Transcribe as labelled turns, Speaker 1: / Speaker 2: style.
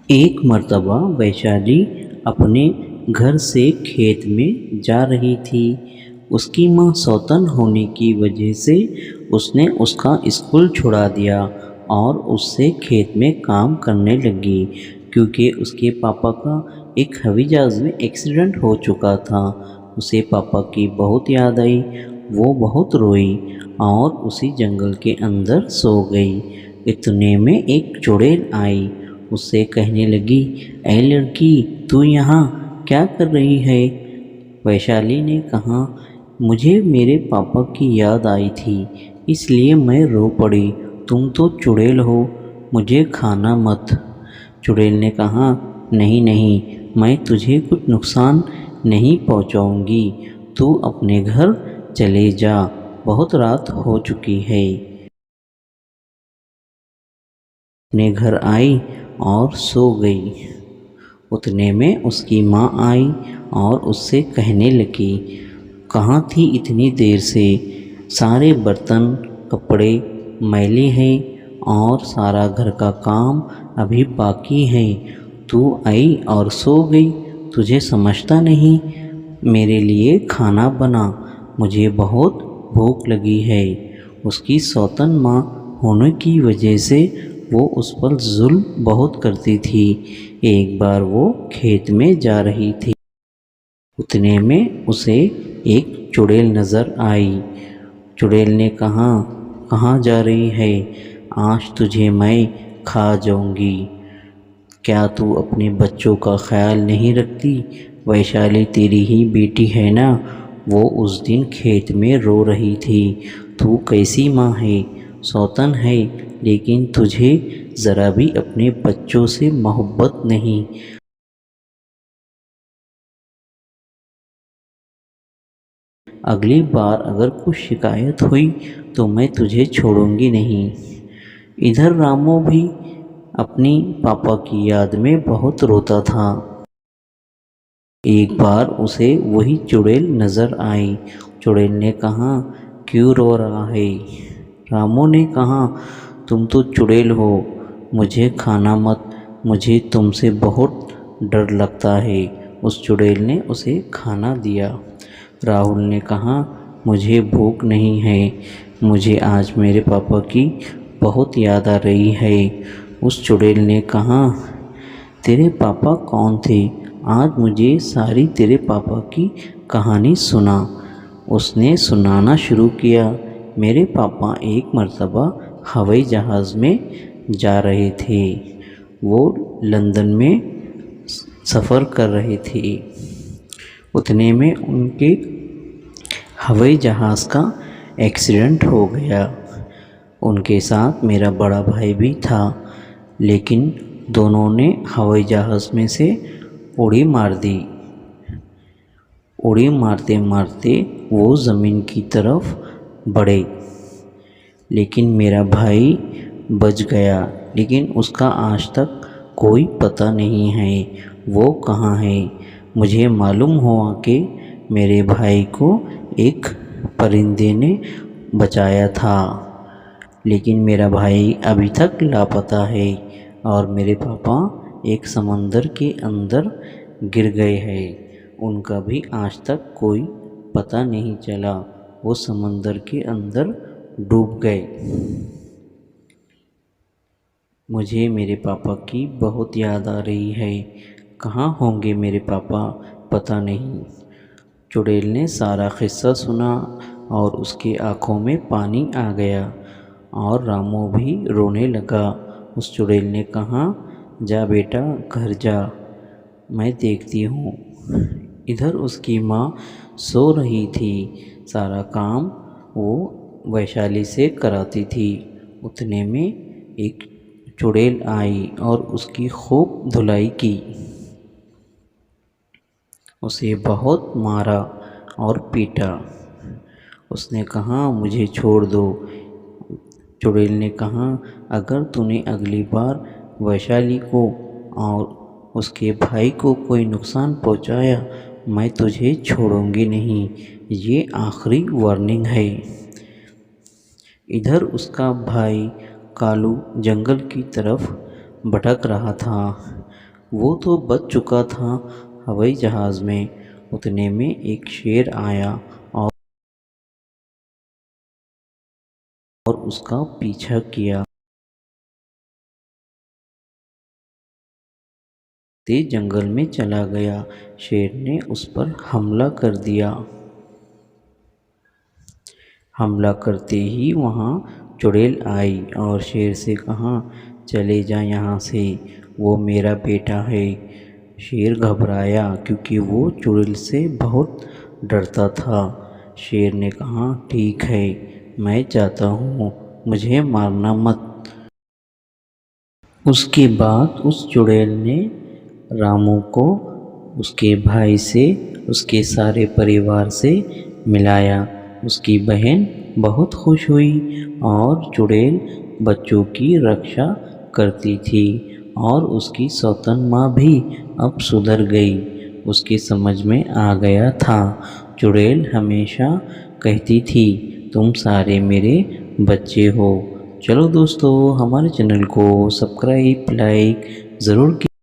Speaker 1: एक मर्तबा वैशाली अपने घर से खेत में जा रही थी। उसकी माँ सौतन होने की वजह से उसने उसका स्कूल छुड़ा दिया और उससे खेत में काम करने लगी, क्योंकि उसके पापा का एक हवाई जहाज़ में एक्सीडेंट हो चुका था। उसे पापा की बहुत याद आई। वो बहुत रोई और उसी जंगल के अंदर सो गई। इतने में एक चुड़ैल आई। उससे कहने लगी, ऐ लड़की, तू यहाँ क्या कर रही है? वैशाली ने कहा, मुझे मेरे पापा की याद आई थी, इसलिए मैं रो पड़ी। तुम तो चुड़ैल हो, मुझे खाना मत। चुड़ैल ने कहा, नहीं नहीं, मैं तुझे कुछ नुकसान नहीं पहुँचाऊँगी। तू अपने घर चले जा, बहुत रात हो चुकी है। अपने घर आई और सो गई। उतने में उसकी माँ आई और उससे कहने लगी, कहाँ थी इतनी देर से? सारे बर्तन कपड़े मैले हैं और सारा घर का काम अभी बाकी है। तू आई और सो गई, तुझे समझता नहीं? मेरे लिए खाना बना, मुझे बहुत भूख लगी है। उसकी सौतन माँ होने की वजह से वो उस पर जुल्म बहुत करती थी। एक बार वो खेत में जा रही थी। उतने में उसे एक चुड़ैल नज़र आई। चुड़ैल ने कहा, कहाँ जा रही है? आज तुझे मैं खा जाऊंगी। क्या तू अपने बच्चों का ख्याल नहीं रखती? वैशाली तेरी ही बेटी है ना? वो उस दिन खेत में रो रही थी। तू कैसी माँ है? सौतन है, लेकिन तुझे ज़रा भी अपने बच्चों से मोहब्बत नहीं। अगली बार अगर कुछ शिकायत हुई तो मैं तुझे छोड़ूंगी नहीं। इधर रामू भी अपनी पापा की याद में बहुत रोता था। एक बार उसे वही चुड़ैल नज़र आई। चुड़ैल ने कहा, क्यों रो रहा है? रामू ने कहा, तुम तो चुड़ैल हो, मुझे खाना मत, मुझे तुमसे बहुत डर लगता है। उस चुड़ैल ने उसे खाना दिया। राहुल ने कहा, मुझे भूख नहीं है, मुझे आज मेरे पापा की बहुत याद आ रही है। उस चुड़ैल ने कहा, तेरे पापा कौन थे? आज मुझे सारी तेरे पापा की कहानी सुना। उसने सुनाना शुरू किया। मेरे पापा एक मर्तबा हवाई जहाज़ में जा रहे थे। वो लंदन में सफ़र कर रहे थे। उतने में उनके हवाई जहाज़ का एक्सीडेंट हो गया। उनके साथ मेरा बड़ा भाई भी था, लेकिन दोनों ने हवाई जहाज़ में से उड़ी मार दी। उड़ी मारते मारते वो ज़मीन की तरफ बढ़े, लेकिन मेरा भाई बच गया। लेकिन उसका आज तक कोई पता नहीं है वो कहाँ है। मुझे मालूम हुआ कि मेरे भाई को एक परिंदे ने बचाया था, लेकिन मेरा भाई अभी तक लापता है और मेरे पापा एक समंदर के अंदर गिर गए हैं। उनका भी आज तक कोई पता नहीं चला। वो समंदर के अंदर डूब गए। मुझे मेरे पापा की बहुत याद आ रही है। कहाँ होंगे मेरे पापा, पता नहीं। चुड़ैल ने सारा किस्सा सुना और उसकी आँखों में पानी आ गया और रामू भी रोने लगा। उस चुड़ैल ने कहा, जा बेटा घर जा, मैं देखती हूँ। इधर उसकी माँ सो रही थी। सारा काम वो वैशाली से कराती थी। उतने में एक चुड़ैल आई और उसकी खूब धुलाई की। उसे बहुत मारा और पीटा। उसने कहा, मुझे छोड़ दो। चुड़ैल ने कहा, अगर तूने अगली बार वैशाली को और उसके भाई को कोई नुकसान पहुंचाया, मैं तुझे छोड़ूंगी नहीं। ये आखिरी वार्निंग है। इधर उसका भाई कालू जंगल की तरफ भटक रहा था। वो तो बच चुका था हवाई जहाज़ में। उतने में एक शेर आया और उसका पीछा किया। तेज जंगल में चला गया। शेर ने उस पर हमला कर दिया। हमला करते ही वहाँ चुड़ैल आई और शेर से कहा, चले जा यहाँ से, वो मेरा बेटा है। शेर घबराया क्योंकि वो चुड़ैल से बहुत डरता था। शेर ने कहा, ठीक है, मैं जाता हूँ, मुझे मारना मत। उसके बाद उस चुड़ैल ने रामू को उसके भाई से, उसके सारे परिवार से मिलाया। उसकी बहन बहुत खुश हुई और चुड़ैल बच्चों की रक्षा करती थी और उसकी सौतन माँ भी अब सुधर गई। उसके समझ में आ गया था। चुड़ैल हमेशा कहती थी, तुम सारे मेरे बच्चे हो। चलो दोस्तों, हमारे चैनल को सब्सक्राइब लाइक ज़रूर